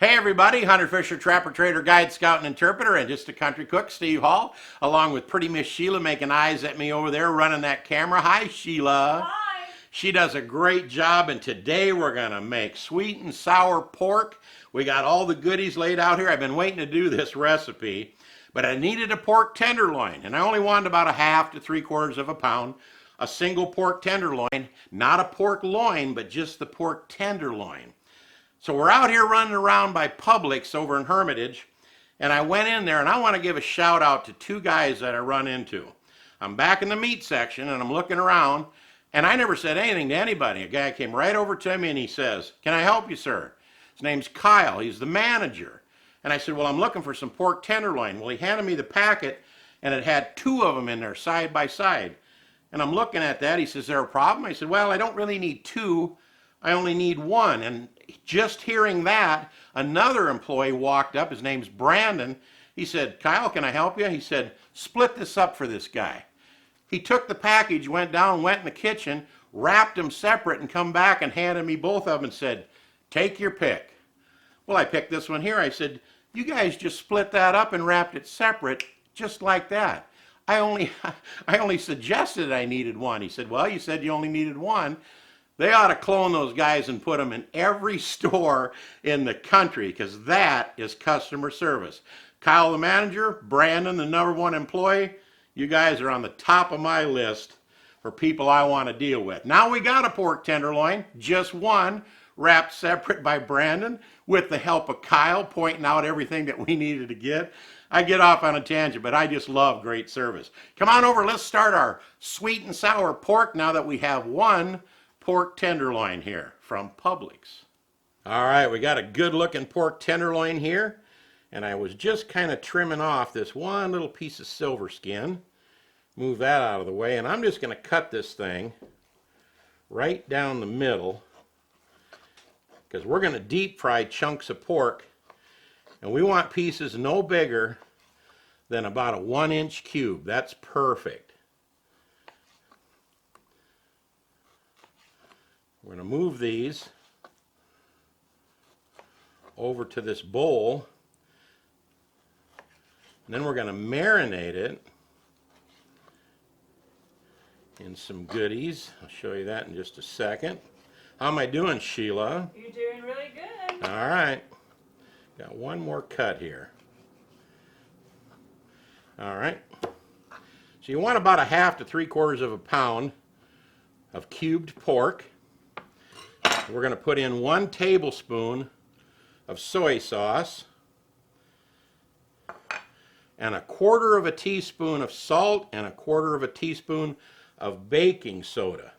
Hey everybody, Hunter Fisher, Trapper, Trader, Guide, Scout, and Interpreter, and just a country cook, Steve Hall, along with pretty Miss Sheila making eyes at me over there running that camera. Hi Sheila. Hi. She does a great job, and today we're going to make sweet and sour pork. We got all the goodies laid out here. I've been waiting to do this recipe, but I needed a pork tenderloin, and I only wanted about a half to 3/4 of a pound. A single pork tenderloin, not a pork loin, but just the pork tenderloin. So we're out here running around by Publix over in Hermitage, and I went in there, and I want to give a shout out to two guys that I run into. I'm back in the meat section, and I'm looking around, and I never said anything to anybody. A guy came right over to me, and he says, "Can I help you, sir?" His name's Kyle. He's the manager. And I said, "Well, I'm looking for some pork tenderloin." Well, he handed me the packet, and it had two of them in there side by side. And I'm looking at that. He says, "Is there a problem?" I said, "Well, I don't really need two. I only need one." And just hearing that, another employee walked up. His name's Brandon. He said, "Kyle, can I help you?" He said, "Split this up for this guy." He took the package, went down, went in the kitchen, wrapped them separate, and come back and handed me both of them and said, "Take your pick." Well, I picked this one here. I said, "You guys just split that up and wrapped it separate just like that. I only suggested I needed one." He said, "Well, you said you only needed one." They ought to clone those guys and put them in every store in the country, because that is customer service. Kyle, the manager, Brandon, the #1 employee, you guys are on the top of my list for people I want to deal with. Now we got a pork tenderloin, just one, wrapped separate by Brandon with the help of Kyle pointing out everything that we needed to get. I get off on a tangent, but I just love great service. Come on over, let's start our sweet and sour pork now that we have one pork tenderloin here from Publix. All right, we got a good looking pork tenderloin here, and I was just kind of trimming off this one little piece of silver skin. Move that out of the way, and I'm just going to cut this thing right down the middle, because we're going to deep fry chunks of pork, and we want pieces no bigger than about a 1-inch cube. That's perfect. We're going to move these over to this bowl, and then we're going to marinate it in some goodies. I'll show you that in just a second. How am I doing, Sheila? You're doing really good. All right. Got one more cut here. All right. So you want about a half to 3/4 of a pound of cubed pork. We're going to put in 1 tablespoon of soy sauce and 1/4 of a teaspoon of salt and 1/4 of a teaspoon of baking soda.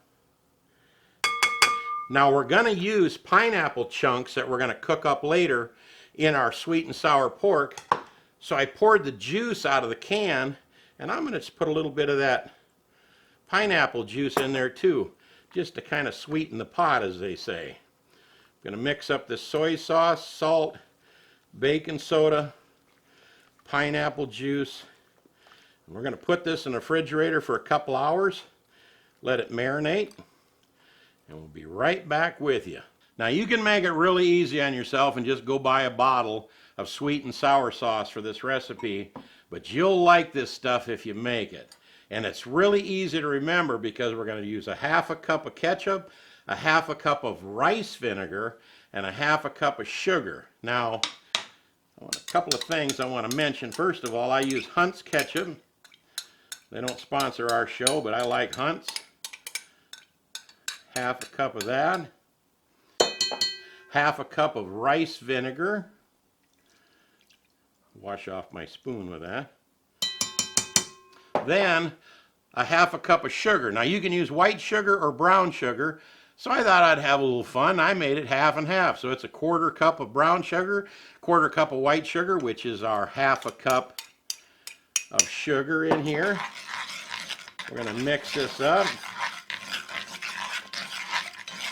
Now we're going to use pineapple chunks that we're going to cook up later in our sweet and sour pork. So I poured the juice out of the can, and I'm going to just put a little bit of that pineapple juice in there too, just to kind of sweeten the pot, as they say. I'm going to mix up this soy sauce, salt, baking soda, pineapple juice. And we're going to put this in the refrigerator for a couple hours, let it marinate, and we'll be right back with you. Now you can make it really easy on yourself and just go buy a bottle of sweet and sour sauce for this recipe, but you'll like this stuff if you make it. And it's really easy to remember, because we're going to use a 1/2 cup of ketchup, a 1/2 cup of rice vinegar, and a 1/2 cup of sugar. Now, a couple of things I want to mention. First of all, I use Hunt's ketchup. They don't sponsor our show, but I like Hunt's. 1/2 cup of that. 1/2 cup of rice vinegar. Wash off my spoon with that. Then a 1/2 cup of sugar. Now you can use white sugar or brown sugar, so I thought I'd have a little fun. I made it 1/2 and 1/2. So it's a 1/4 cup of brown sugar, 1/4 cup of white sugar, which is our 1/2 cup of sugar in here. We're going to mix this up.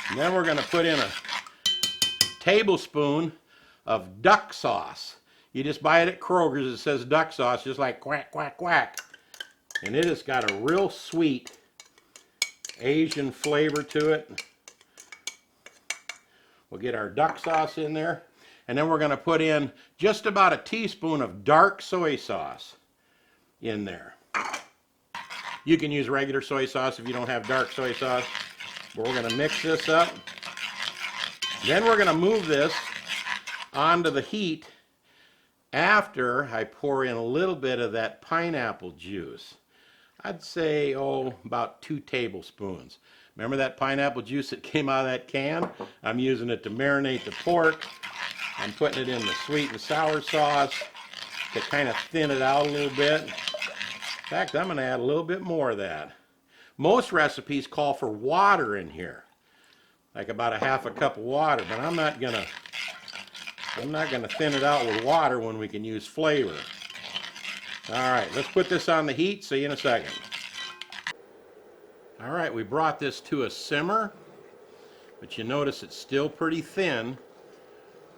And then we're going to put in a tablespoon of duck sauce. You just buy it at Kroger's. It says duck sauce, just like quack, quack, quack. And it has got a real sweet Asian flavor to it. We'll get our duck sauce in there. And then we're going to put in just about a teaspoon of dark soy sauce in there. You can use regular soy sauce if you don't have dark soy sauce. But we're going to mix this up. Then we're going to move this onto the heat after I pour in a little bit of that pineapple juice. I'd say, about 2 tablespoons. Remember that pineapple juice that came out of that can? I'm using it to marinate the pork. I'm putting it in the sweet and sour sauce to kind of thin it out a little bit. In fact, I'm going to add a little bit more of that. Most recipes call for water in here, like about a half a cup of water, but I'm not going to thin it out with water when we can use flavor. All right, let's put this on the heat. See you in a second. All right, we brought this to a simmer, but you notice it's still pretty thin.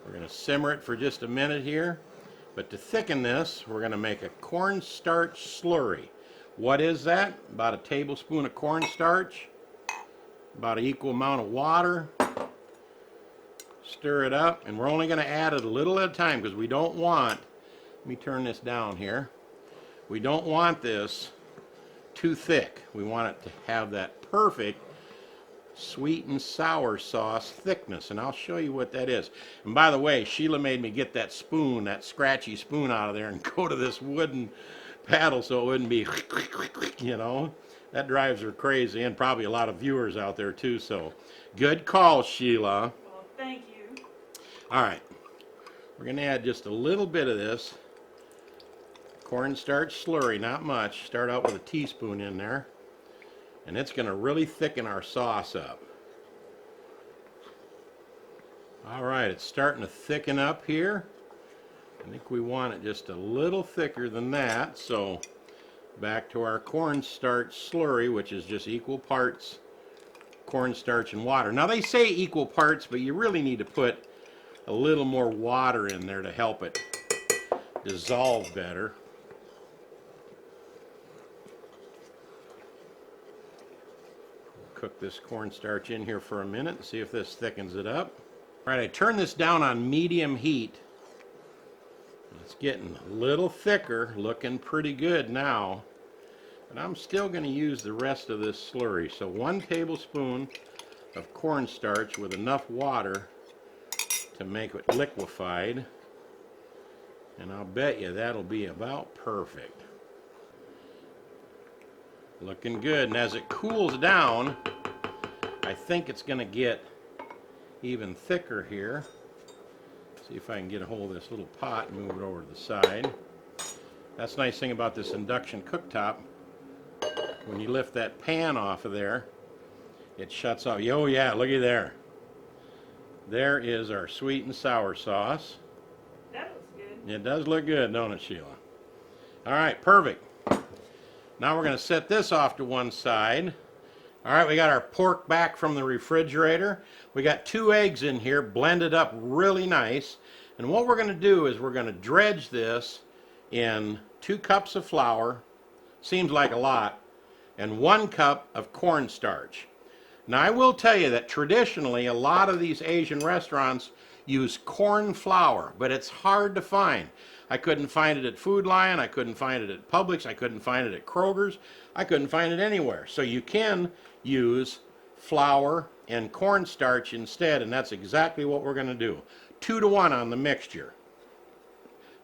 We're going to simmer it for just a minute here. But to thicken this, we're going to make a cornstarch slurry. What is that? About a tablespoon of cornstarch, about an equal amount of water. Stir it up, and we're only going to add it a little at a time because we don't want, let me turn this down here. We don't want this too thick. We want it to have that perfect sweet and sour sauce thickness, and I'll show you what that is. And by the way, Sheila made me get that spoon, that scratchy spoon out of there and go to this wooden paddle so it wouldn't be, you know. That drives her crazy, and probably a lot of viewers out there too, so good call, Sheila. Well, thank you. All right, we're going to add just a little bit of this cornstarch slurry, not much. Start out with a teaspoon in there, and it's going to really thicken our sauce up. All right, it's starting to thicken up here. I think we want it just a little thicker than that, so back to our cornstarch slurry, which is just equal parts cornstarch and water. Now they say equal parts, but you really need to put a little more water in there to help it dissolve better. Cook this cornstarch in here for a minute and see if this thickens it up. All right, I turned this down on medium heat. It's getting a little thicker, looking pretty good now. But I'm still going to use the rest of this slurry. So 1 tablespoon of cornstarch with enough water to make it liquefied. And I'll bet you that'll be about perfect. Looking good. And as it cools down, I think it's going to get even thicker here. See if I can get a hold of this little pot and move it over to the side. That's the nice thing about this induction cooktop. When you lift that pan off of there, it shuts off. Oh yeah, looky there. There is our sweet and sour sauce. That looks good. It does look good, don't it, Sheila? All right, perfect. Now we're going to set this off to one side. All right, we got our pork back from the refrigerator. We got 2 eggs in here, blended up really nice. And what we're going to do is we're going to dredge this in 2 cups of flour, seems like a lot, and 1 cup of cornstarch. Now I will tell you that traditionally a lot of these Asian restaurants use corn flour, but it's hard to find. I couldn't find it at Food Lion, I couldn't find it at Publix, I couldn't find it at Kroger's, I couldn't find it anywhere. So you can use flour and cornstarch instead, and that's exactly what we're going to do. 2 to 1 on the mixture.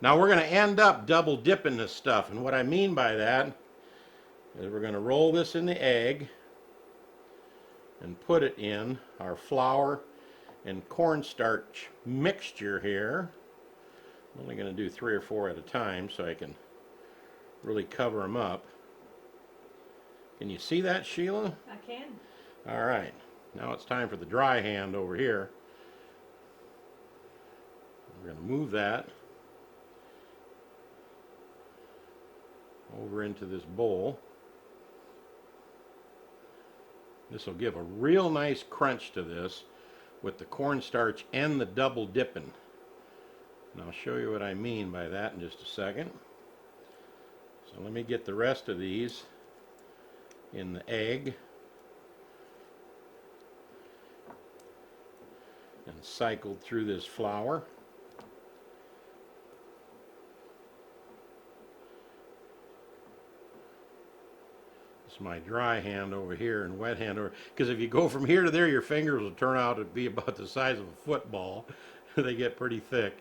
Now we're going to end up double dipping this stuff, and what I mean by that is we're going to roll this in the egg and put it in our flour and cornstarch mixture here. I'm only going to do 3 or 4 at a time so I can really cover them up. Can you see that, Sheila? I can. All right. Now it's time for the dry hand over here. We're going to move that over into this bowl. This will give a real nice crunch to this with the cornstarch and the double dipping. And I'll show you what I mean by that in just a second. So let me get the rest of these in the egg and cycled through this flour. It's my dry hand over here and wet hand over, because if you go from here to there, your fingers will turn out to be about the size of a football. They get pretty thick.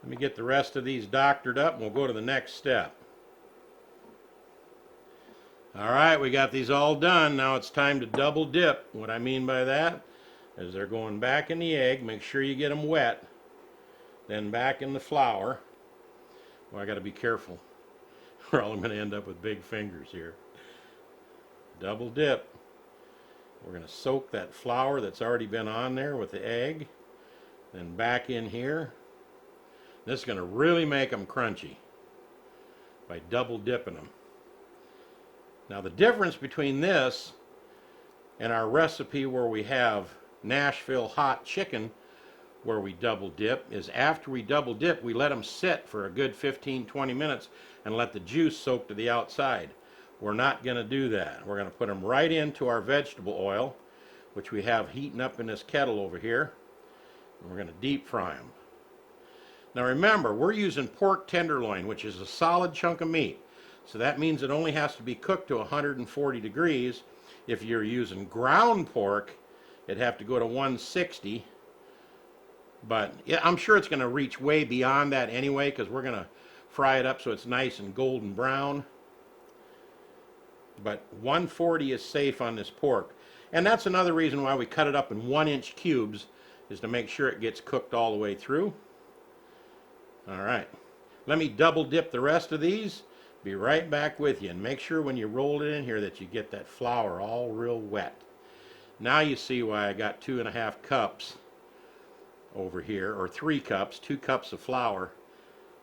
Let me get the rest of these doctored up and we'll go to the next step. All right, we got these all done. Now it's time to double dip. What I mean by that is they're going back in the egg. Make sure you get them wet. Then back in the flour. Well, I got to be careful, or I'm going to end up with big fingers here. Double dip. We're going to soak that flour that's already been on there with the egg. Then back in here. This is going to really make them crunchy by double dipping them. Now the difference between this and our recipe where we have Nashville hot chicken where we double dip is after we double dip, we let them sit for a good 15-20 minutes and let the juice soak to the outside. We're not going to do that. We're going to put them right into our vegetable oil, which we have heating up in this kettle over here. And we're going to deep fry them. Now remember, we're using pork tenderloin, which is a solid chunk of meat. So that means it only has to be cooked to 140 degrees. If you're using ground pork, it'd have to go to 160. But yeah, I'm sure it's going to reach way beyond that anyway, because we're going to fry it up so it's nice and golden brown. But 140 is safe on this pork. And that's another reason why we cut it up in 1-inch cubes, is to make sure it gets cooked all the way through. All right. Let me double dip the rest of these. Be right back with you. And make sure when you roll it in here that you get that flour all real wet. Now you see why I got 2.5 cups over here, or 3 cups, 2 cups of flour,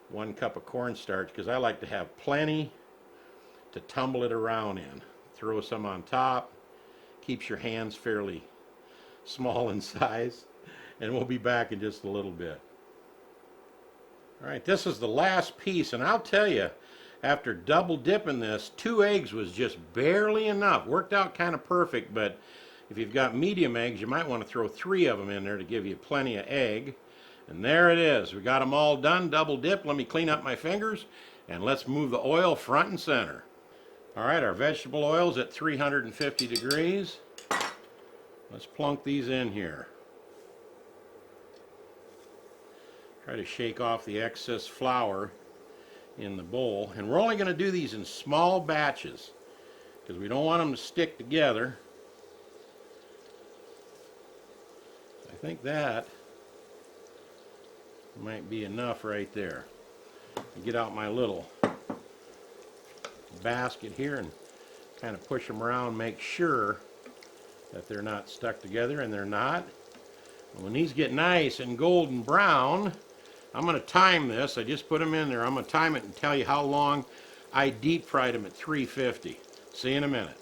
1 cup of cornstarch, because I like to have plenty to tumble it around in. Throw some on top, keeps your hands fairly small in size, and we'll be back in just a little bit. All right, this is the last piece, and I'll tell you, after double dipping this, 2 eggs was just barely enough. Worked out kind of perfect, but if you've got medium eggs, you might want to throw 3 of them in there to give you plenty of egg. And there it is. We got them all done, double dip. Let me clean up my fingers, and let's move the oil front and center. All right, our vegetable oil's at 350 degrees. Let's plunk these in here. Try to shake off the excess flour in the bowl. And we're only going to do these in small batches because we don't want them to stick together. I think that might be enough right there. I get out my little basket here and kind of push them around, make sure that they're not stuck together, and they're not. And when these get nice and golden brown, I'm going to time this. I just put them in there. I'm going to time it and tell you how long I deep fried them at 350. See you in a minute.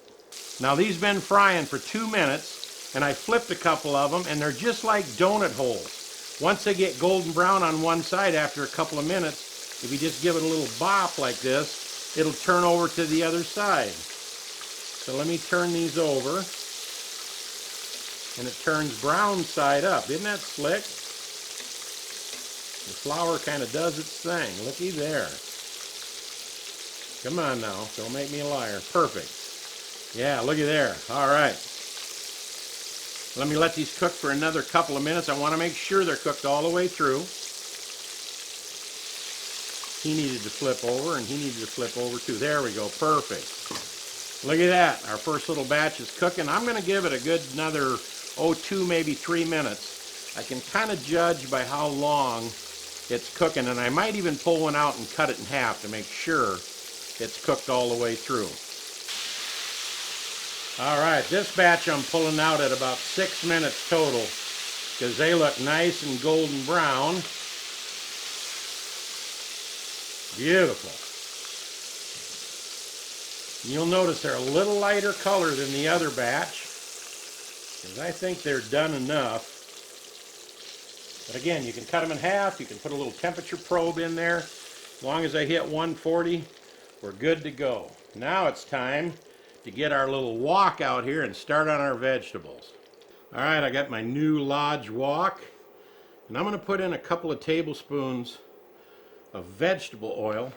Now these been frying for 2 minutes, and I flipped a couple of them, and they're just like donut holes. Once they get golden brown on one side after a couple of minutes, if you just give it a little bop like this, it'll turn over to the other side. So let me turn these over, and it turns brown side up. Isn't that slick? The flour kind of does its thing. Looky there. Come on now, don't make me a liar. Perfect. Yeah, looky there. All right. Let me let these cook for another couple of minutes. I want to make sure they're cooked all the way through. He needed to flip over, and he needed to flip over too. There we go. Perfect. Look at that. Our first little batch is cooking. I'm going to give it a good another, 2, maybe 3 minutes. I can kind of judge by how long it's cooking, and I might even pull one out and cut it in half to make sure it's cooked all the way through. All right, this batch I'm pulling out at about 6 minutes total because they look nice and golden brown. Beautiful. You'll notice they're a little lighter color than the other batch because I think they're done enough. But again, you can cut them in half. You can put a little temperature probe in there. As long as I hit 140, we're good to go. Now it's time to get our little wok out here and start on our vegetables. All right, I got my new Lodge wok, and I'm going to put in a couple of tablespoons of vegetable oil.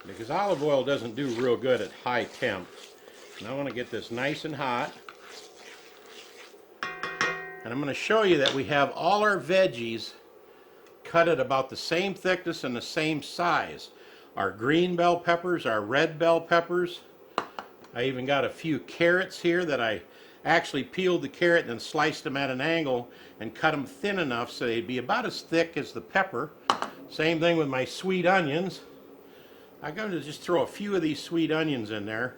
because olive oil doesn't do real good at high temp. And I want to get this nice and hot. And I'm going to show you that we have all our veggies cut at about the same thickness and the same size. Our green bell peppers, our red bell peppers. I even got a few carrots here that I actually peeled the carrot and then sliced them at an angle and cut them thin enough so they'd be about as thick as the pepper. Same thing with my sweet onions. I'm going to just throw a few of these sweet onions in there.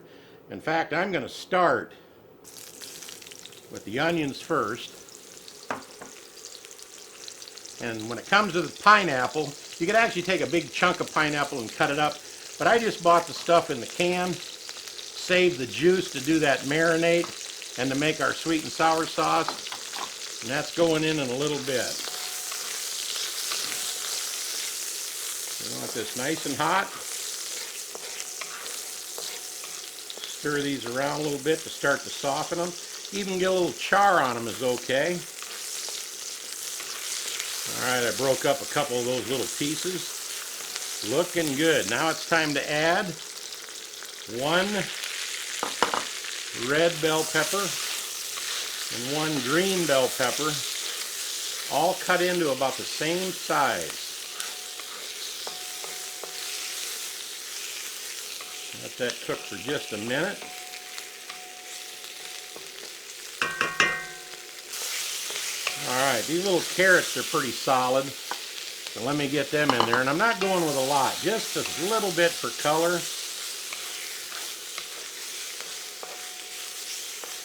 In fact, I'm going to start with the onions first. And when it comes to the pineapple, you could actually take a big chunk of pineapple and cut it up. But I just bought the stuff in the can, saved the juice to do that marinade and to make our sweet and sour sauce. And that's going in a little bit. We want this nice and hot. Stir these around a little bit to start to soften them. Even get a little char on them is okay. Alright, I broke up a couple of those little pieces. Looking good. Now it's time to add 1 red bell pepper and 1 green bell pepper, all cut into about the same size. Let that cook for just a minute. Alright, these little carrots are pretty solid, so let me get them in there. And I'm not going with a lot, just a little bit for color.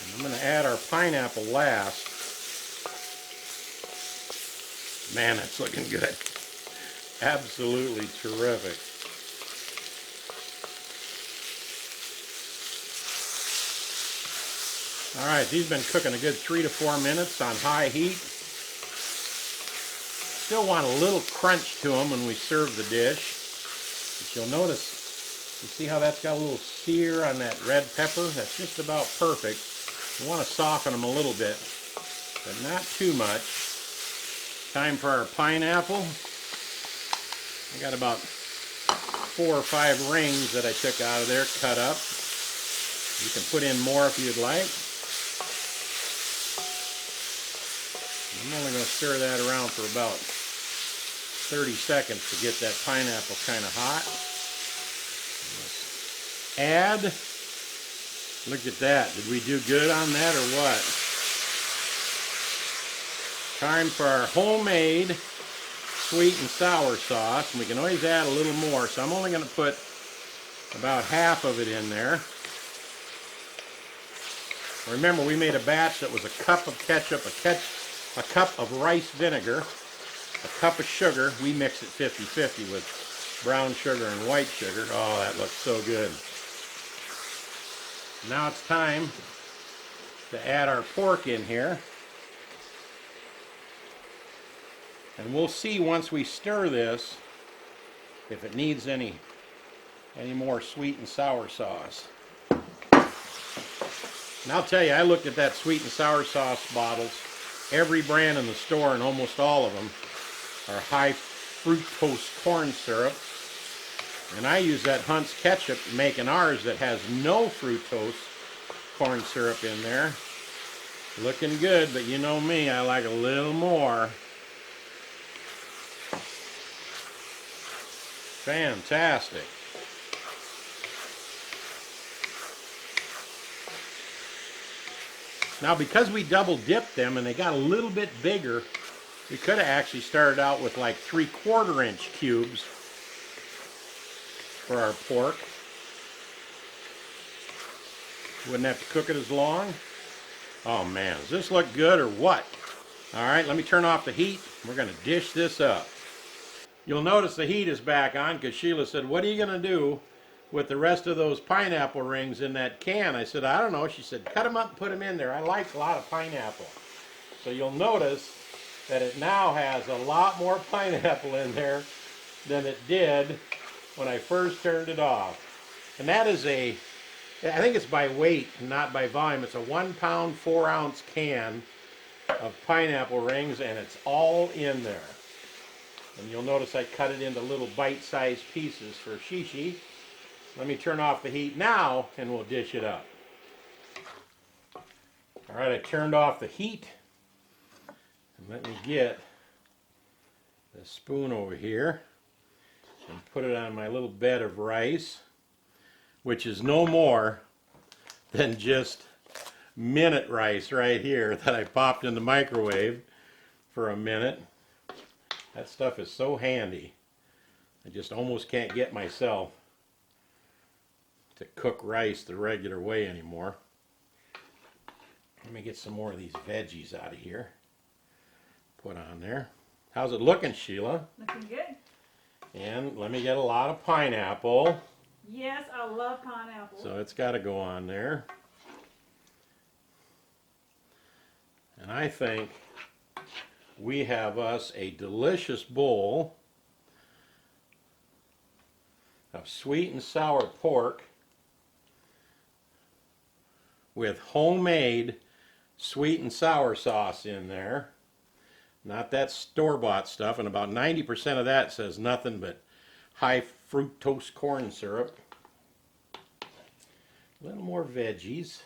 And I'm going to add our pineapple last. Man, that's looking good. Absolutely terrific. Alright, these have been cooking a good 3 to 4 minutes on high heat. Still want a little crunch to them when we serve the dish. But you'll notice, you see how that's got a little sear on that red pepper? That's just about perfect. You want to soften them a little bit, but not too much. Time for our pineapple. I got about 4 or 5 rings that I took out of there, cut up. You can put in more if you'd like. I'm only going to stir that around for about 30 seconds to get that pineapple kind of hot. Add, look at that. Did we do good on that or what? Time for our homemade sweet and sour sauce. We can always add a little more, so I'm only going to put about half of it in there. Remember, we made a batch that was a cup of ketchup, a cup of rice vinegar, a cup of sugar. We mix it 50-50 with brown sugar and white sugar. Oh, that looks so good. Now it's time to add our pork in here. And we'll see once we stir this if it needs any more sweet and sour sauce. And I'll tell you, I looked at that sweet and sour sauce bottles. Every brand in the store, and almost all of them, are high fructose corn syrup. And I use that Hunt's ketchup making ours that has no fructose corn syrup in there. Looking good, but you know me, I like a little more. Fantastic. Now, because we double dipped them and they got a little bit bigger, we could have actually started out with like 3/4 inch cubes for our pork. Wouldn't have to cook it as long. Oh man, does this look good or what? All right, let me turn off the heat. We're going to dish this up. You'll notice the heat is back on because Sheila said, what are you going to do with the rest of those pineapple rings in that can? I said, I don't know. She said, cut them up and put them in there. I like a lot of pineapple. So you'll notice that it now has a lot more pineapple in there than it did when I first turned it off. And that is I think it's by weight, not by volume. It's a 1 pound, 4 ounce can of pineapple rings, and it's all in there. And you'll notice I cut it into little bite-sized pieces for Shishi. Let me turn off the heat now and we'll dish it up. All right, I turned off the heat. And let me get the spoon over here and put it on my little bed of rice, which is no more than just minute rice right here that I popped in the microwave for a minute. That stuff is so handy. I just almost can't get myself to cook rice the regular way anymore. Let me get some more of these veggies out of here. Put on there. How's it looking, Sheila? Looking good. And let me get a lot of pineapple. Yes, I love pineapple. So it's got to go on there. And I think we have us a delicious bowl of sweet and sour pork with homemade sweet and sour sauce in there. Not that store-bought stuff, and about 90% of that says nothing but high fructose corn syrup. A little more veggies.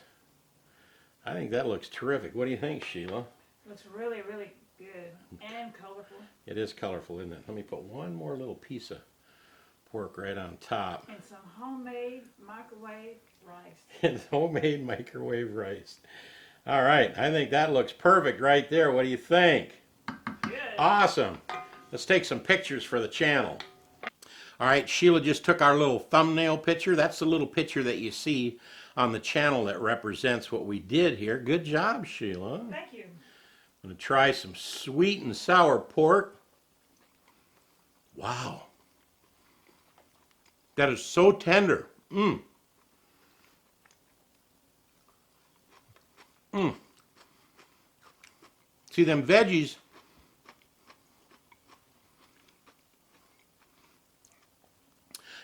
I think that looks terrific. What do you think, Sheila? Looks really, really good and colorful. It is colorful, isn't it? Let me put one more little piece of pork right on top. And some homemade microwave rice. And homemade microwave rice. All right, I think that looks perfect right there. What do you think? Good. Awesome. Let's take some pictures for the channel. All right, Sheila just took our little thumbnail picture. That's the little picture that you see on the channel that represents what we did here. Good job, Sheila. Thank you. I'm going to try some sweet and sour pork. Wow. That is so tender. Mmm. Mmm. See, them veggies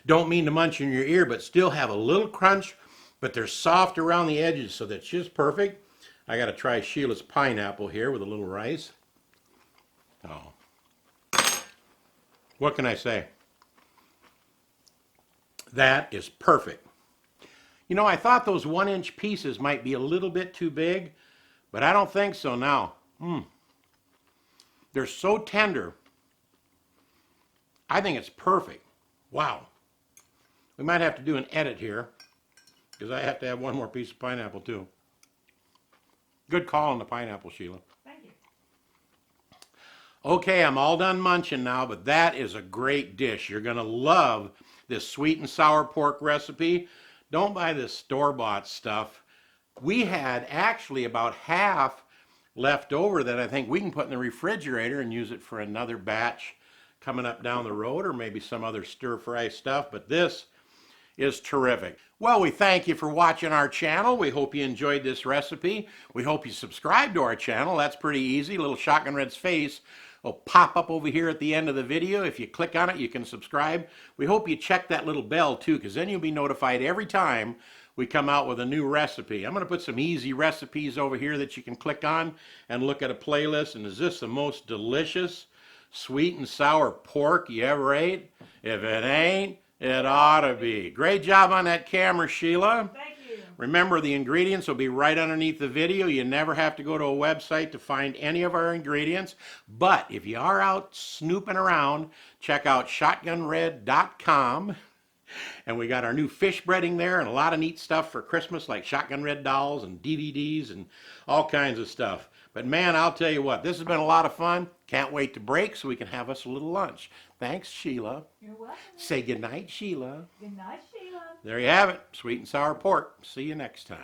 don't mean to munch in your ear, but still have a little crunch, but they're soft around the edges, so that's just perfect. I got to try Sheila's pineapple here with a little rice. Oh. What can I say? That is perfect. You know, I thought those 1-inch pieces might be a little bit too big, but I don't think so now. Mmm. They're so tender. I think it's perfect. Wow. We might have to do an edit here because I have to have one more piece of pineapple too. Good call on the pineapple, Sheila. Thank you. Okay, I'm all done munching now, but that is a great dish. You're going to love this sweet and sour pork recipe. Don't buy this store-bought stuff. We had actually about half left over that I think we can put in the refrigerator and use it for another batch coming up down the road, or maybe some other stir-fry stuff, but this is terrific. Well, we thank you for watching our channel. We hope you enjoyed this recipe. We hope you subscribe to our channel. That's pretty easy. Little Shotgun Red's face will pop up over here at the end of the video. If you click on it, you can subscribe. We hope you check that little bell too, because then you'll be notified every time we come out with a new recipe. I'm going to put some easy recipes over here that you can click on and look at a playlist. And is this the most delicious sweet and sour pork you ever ate? If it ain't, it ought to be. Great job on that camera, Sheila. Thank you. Remember, the ingredients will be right underneath the video. You never have to go to a website to find any of our ingredients. But if you are out snooping around, check out shotgunred.com. And we got our new fish breading there and a lot of neat stuff for Christmas, like Shotgun Red dolls and DVDs and all kinds of stuff. But man, I'll tell you what, this has been a lot of fun. Can't wait to break so we can have us a little lunch. Thanks, Sheila. You're welcome. Say goodnight, Sheila. Good night, Sheila. There you have it, sweet and sour pork. See you next time.